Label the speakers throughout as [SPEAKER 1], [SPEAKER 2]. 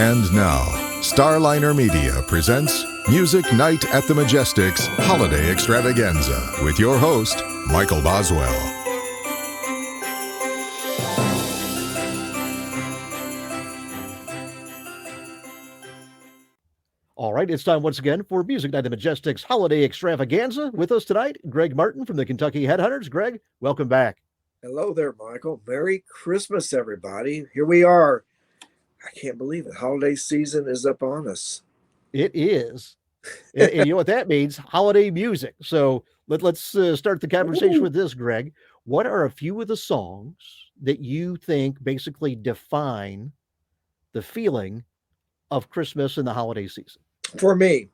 [SPEAKER 1] And now, Starliner Media presents Music Night at the Majestic's Holiday Extravaganza with your host, Michael Boswell.
[SPEAKER 2] All right, it's time once again for Music Night at the Majestic's Holiday Extravaganza. With us tonight, Greg Martin from the Kentucky Headhunters. Greg, welcome back.
[SPEAKER 3] Hello there, Michael. Merry Christmas, everybody. Here we are. I can't believe it. Holiday season is up on us.
[SPEAKER 2] It is. And you know what that means? Holiday music. So let's start the conversation with this, Greg. What are a few of the songs that you think basically define the feeling of Christmas and the holiday season?
[SPEAKER 3] For me,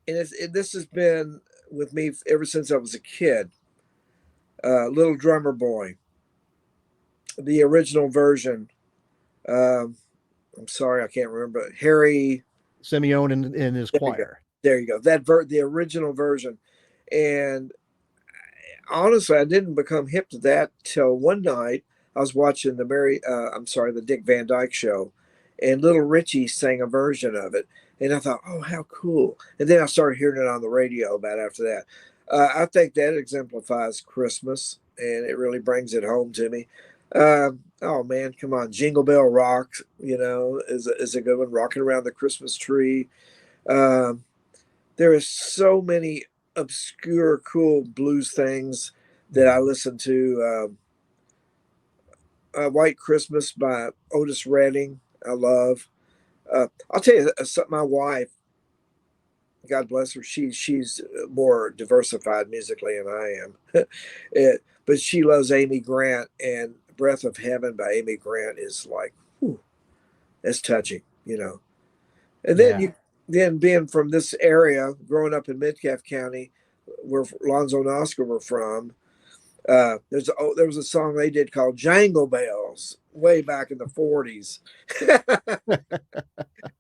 [SPEAKER 3] this has been with me ever since I was a kid. Little Drummer Boy, the original version. I'm sorry, I can't remember. Harry
[SPEAKER 2] Simeon and his choir.
[SPEAKER 3] There you go. The original version. And honestly, I didn't become hip to that till one night I was watching the Dick Van Dyke Show, and Little Richie sang a version of it. And I thought, oh, how cool. And then I started hearing it on the radio about after that. I think that exemplifies Christmas, and it really brings it home to me. Oh man, come on. Jingle Bell Rock, is a good one. Rocking Around the Christmas Tree. There is so many obscure, cool blues things that I listen to. White Christmas by Otis Redding, I love. I'll tell you something. My wife, God bless her, she's more diversified musically than I am. But she loves Amy Grant, and Breath of Heaven by Amy Grant is like, whew, that's touching, And then then being from this area, growing up in Metcalfe County, where Lonzo and Oscar were from, there was a song they did called Jangle Bells way back in the 40s.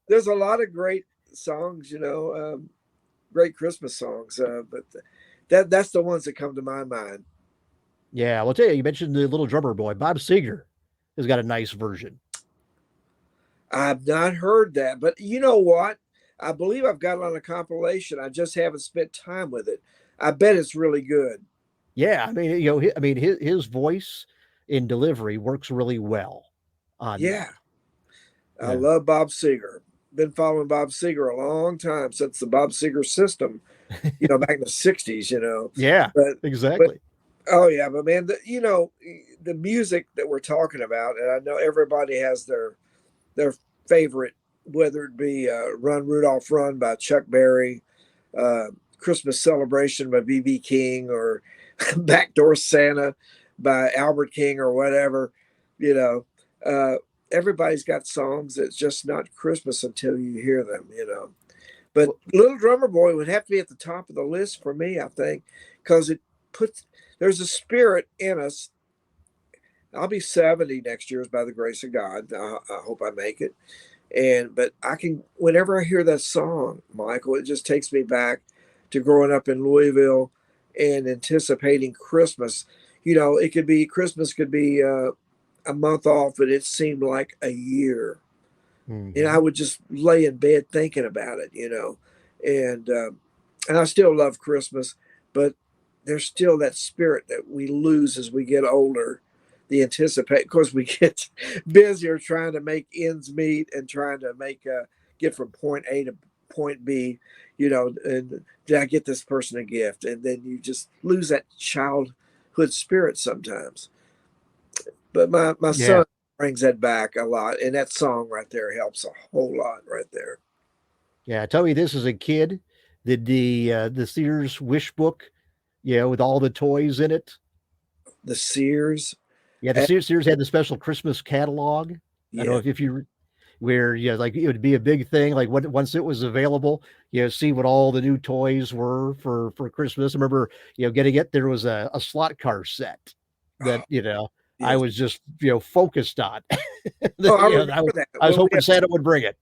[SPEAKER 3] There's a lot of great songs, great Christmas songs, but that's the ones that come to my mind.
[SPEAKER 2] Yeah, well, I'll tell you, you mentioned the Little Drummer Boy. Bob Seger has got a nice version.
[SPEAKER 3] I've not heard that, but you know what? I believe I've got it on a compilation. I just haven't spent time with it. I bet it's really good.
[SPEAKER 2] Yeah, I mean, his voice in delivery works really well on that.
[SPEAKER 3] I love Bob Seger. Been following Bob Seger a long time, since the Bob Seger system, back in the 60s,
[SPEAKER 2] Yeah, exactly.
[SPEAKER 3] Oh yeah, but man, the music that we're talking about, and I know everybody has their favorite, whether it be "Run Rudolph Run" by Chuck Berry, "Christmas Celebration" by B.B. King, or "Backdoor Santa" by Albert King, or whatever. Everybody's got songs that's just not Christmas until you hear them. But Little Drummer Boy would have to be at the top of the list for me, I think, because there's a spirit in us. I'll be 70 next year, by the grace of God. I hope I make it. But whenever I hear that song, Michael, it just takes me back to growing up in Louisville and anticipating Christmas. Christmas could be a month off, but it seemed like a year.
[SPEAKER 2] Mm-hmm.
[SPEAKER 3] And I would just lay in bed thinking about it, and I still love Christmas, but there's still that spirit that we lose as we get older. The anticipate, of course, we get busier trying to make ends meet and trying to get from point A to point B, and did I get this person a gift? And then you just lose that childhood spirit sometimes. But my son brings that back a lot, and that song right there helps a whole lot right there.
[SPEAKER 2] Yeah, tell me this as a kid, did the Sears wish book, with all the toys in it?
[SPEAKER 3] The Sears?
[SPEAKER 2] Yeah, the Sears had the special Christmas catalog. Yeah. I don't know if you where like it would be a big thing, like once it was available, see what all the new toys were for Christmas. I remember, getting it. There was a slot car set that I was just focused on.
[SPEAKER 3] I remember that.
[SPEAKER 2] I was hoping Santa would bring it.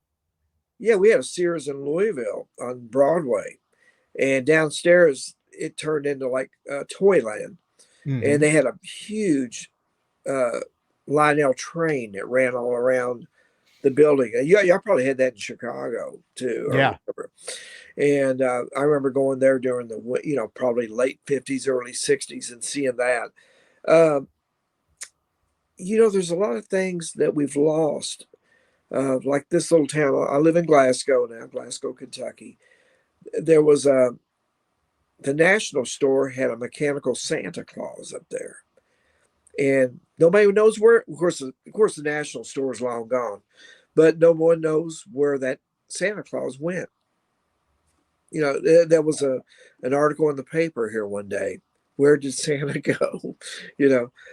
[SPEAKER 3] Yeah, we had a Sears in Louisville on Broadway, and downstairs it turned into like Toyland, and they had a huge Lionel train that ran all around the building. Yeah, y'all probably had that in Chicago too, or
[SPEAKER 2] Yeah.
[SPEAKER 3] whatever. And I remember going there during the, probably late 50s, early 60s and seeing that. Um, there's a lot of things that we've lost. Like this little town, I live in Glasgow now, Glasgow, Kentucky. There was the National Store had a mechanical Santa Claus up there. And nobody knows where, of course, the National Store is long gone, but no one knows where that Santa Claus went. There was an article in the paper here one day. Where did Santa go?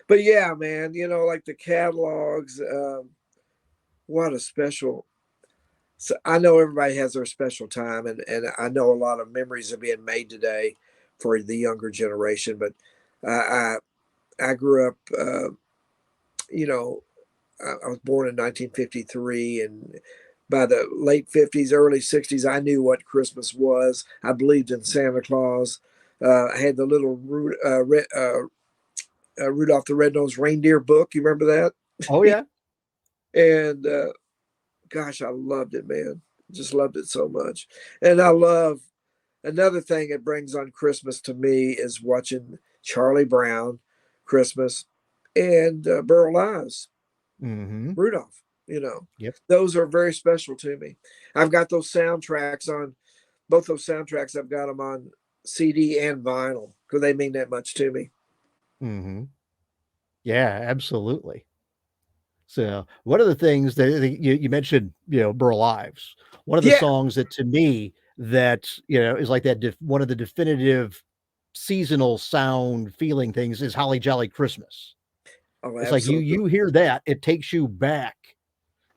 [SPEAKER 3] But yeah, man, like the catalogs, what a special. So I know everybody has their special time, and I know a lot of memories are being made today for the younger generation. But I I grew up, you know, I was born in 1953, and by the late 50s, early 60s, I knew what Christmas was. I believed in Santa Claus. I had the little Rudolph the Red-Nosed Reindeer book. You remember that?
[SPEAKER 2] Oh yeah.
[SPEAKER 3] And gosh, I loved it, man. Just loved it so much. And I love another thing it brings on Christmas to me is watching Charlie Brown, Christmas, and Burl Ives,
[SPEAKER 2] Mm-hmm.
[SPEAKER 3] Rudolph.
[SPEAKER 2] Yep.
[SPEAKER 3] Those are very special to me. I've got those soundtracks on both those soundtracks. I've got them on CD and vinyl because they mean that much to me.
[SPEAKER 2] Mm-hmm. Yeah, absolutely. So one of the things that you mentioned, Burl Ives. One of the
[SPEAKER 3] Yeah.
[SPEAKER 2] songs that to me that is like that one of the definitive seasonal sound feeling things is Holly Jolly Christmas.
[SPEAKER 3] Oh,
[SPEAKER 2] It's like
[SPEAKER 3] absolutely.
[SPEAKER 2] you hear that, it takes you back,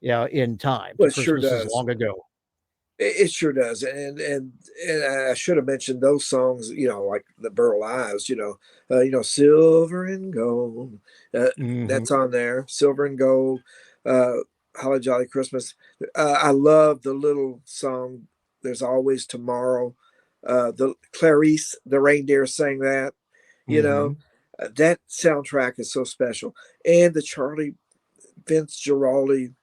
[SPEAKER 2] in time
[SPEAKER 3] Well,
[SPEAKER 2] to
[SPEAKER 3] it sure
[SPEAKER 2] Christmases
[SPEAKER 3] does.
[SPEAKER 2] long ago.
[SPEAKER 3] It sure does, and I should have mentioned those songs, like the Burl Ives, Silver and Gold,
[SPEAKER 2] Mhm.
[SPEAKER 3] that's on there, Silver and Gold, uh, Holly Jolly Christmas. I love the little song, There's Always Tomorrow. The Clarice, the reindeer, sang that. You know,
[SPEAKER 2] Mhm.
[SPEAKER 3] that soundtrack is so special, and the Charlie Vince Giraldi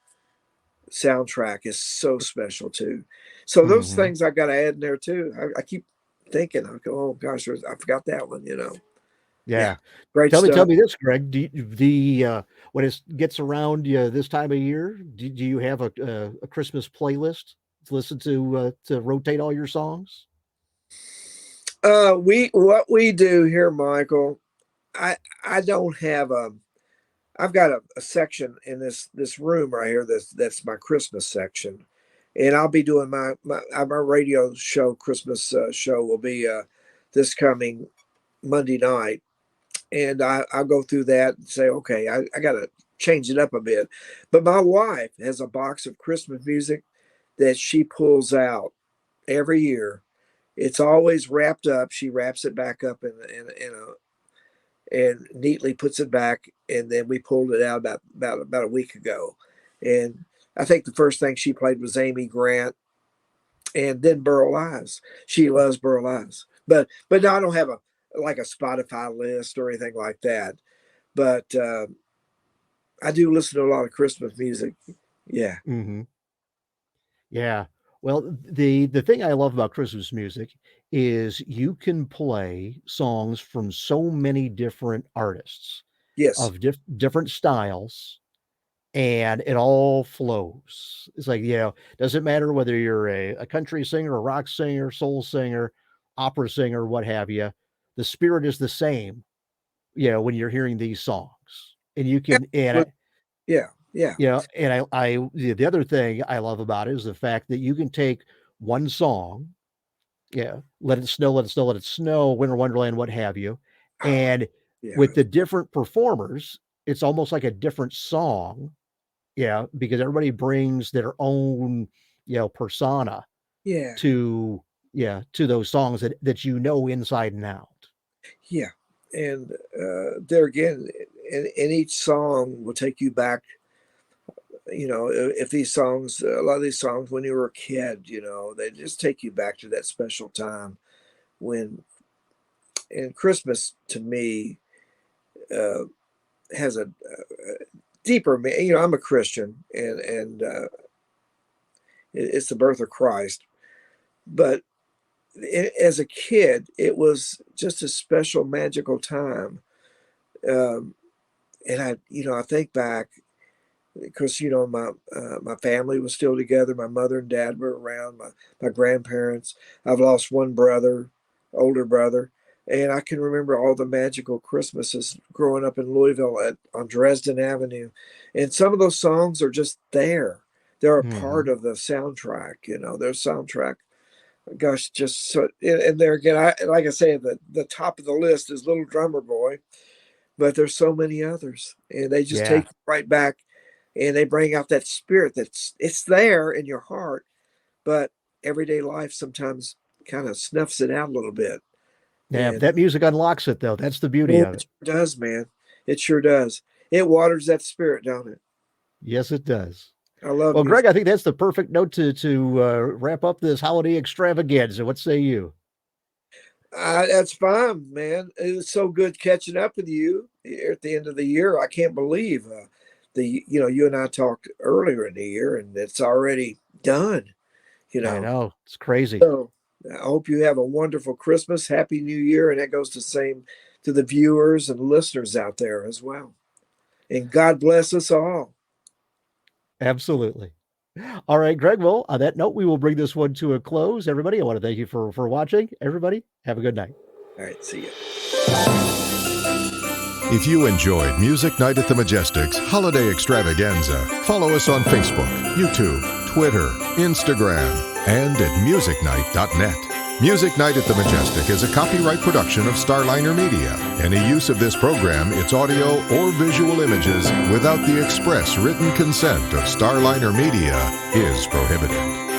[SPEAKER 3] soundtrack is so special too. So those
[SPEAKER 2] Mhm.
[SPEAKER 3] things I got to add in there too. I keep thinking, I go, oh gosh, I forgot that one. Yeah,
[SPEAKER 2] Yeah.
[SPEAKER 3] great
[SPEAKER 2] Tell
[SPEAKER 3] stuff.
[SPEAKER 2] me this, Greg. When it gets around this time of year, do you have a Christmas playlist to listen to rotate all your songs?
[SPEAKER 3] We what we do here, Michael. I don't have a. I've got a section in this room right here. That's my Christmas section, and I'll be doing my radio show. Christmas show will be this coming Monday night, and I'll go through that and say, okay, I got to change it up a bit. But my wife has a box of Christmas music that she pulls out every year. It's always wrapped up. She wraps it back up in a and neatly puts it back. And then we pulled it out about a week ago. And I think the first thing she played was Amy Grant, and then Burl Ives. She loves Burl Ives, but no, I don't have a Spotify list or anything like that. But I do listen to a lot of Christmas music. Yeah.
[SPEAKER 2] Mhm. Yeah. Well, the thing I love about Christmas music is you can play songs from so many different artists
[SPEAKER 3] Yes.
[SPEAKER 2] of different styles, and it all flows. It's like, doesn't matter whether you're a country singer, a rock singer, soul singer, opera singer, what have you. The spirit is the same, when you're hearing these songs. And you can,
[SPEAKER 3] Absolutely. Yeah. Yeah.
[SPEAKER 2] the other thing I love about it is the fact that you can take one song, Let It Snow, Let It Snow, Let It Snow, Winter Wonderland, what have you. And
[SPEAKER 3] Yeah.
[SPEAKER 2] with the different performers, it's almost like a different song. Yeah, because everybody brings their own, persona
[SPEAKER 3] Yeah.
[SPEAKER 2] to those songs that inside and out.
[SPEAKER 3] Yeah. And there again, and each song will take you back. If these songs, a lot of these songs, when you were a kid, they just take you back to that special time when. And Christmas to me uh, has a deeper. I'm a Christian, and It's the birth of Christ. But as a kid, it was just a special, magical time. And I think back, because my family was still together. My mother and dad were around. My grandparents. I've lost one brother, older brother, and I can remember all the magical Christmases growing up in Louisville on Dresden Avenue, and some of those songs are just there. They're a part of the soundtrack. Their soundtrack. Gosh, just so. And there again, like I say, the top of the list is Little Drummer Boy, but there's so many others, and they just take you right back. And they bring out that spirit it's there in your heart, but everyday life sometimes kind of snuffs it out a little bit.
[SPEAKER 2] Yeah, that music unlocks it, though. That's the beauty of it.
[SPEAKER 3] It sure does, man. It sure does. It waters that spirit, don't it?
[SPEAKER 2] Yes, it does.
[SPEAKER 3] I love
[SPEAKER 2] Well, Greg, I think that's the perfect note to wrap up this holiday extravaganza. What say you?
[SPEAKER 3] That's fine, man. It was so good catching up with you at the end of the year. I can't believe you and I talked earlier in the year, and it's already done.
[SPEAKER 2] I know, it's crazy.
[SPEAKER 3] So I hope you have a wonderful Christmas, Happy New Year, and that goes the same to the viewers and listeners out there as well. And God bless us all.
[SPEAKER 2] Absolutely. All right, Greg. Well, on that note, we will bring this one to a close. Everybody, I want to thank you for watching. Everybody, have a good night.
[SPEAKER 3] All right, see you.
[SPEAKER 1] If you enjoyed Music Night at the Majestic's Holiday Extravaganza, follow us on Facebook, YouTube, Twitter, Instagram, and at musicnight.net. Music Night at the Majestic is a copyright production of Starliner Media. Any use of this program, its audio, or visual images without the express written consent of Starliner Media is prohibited.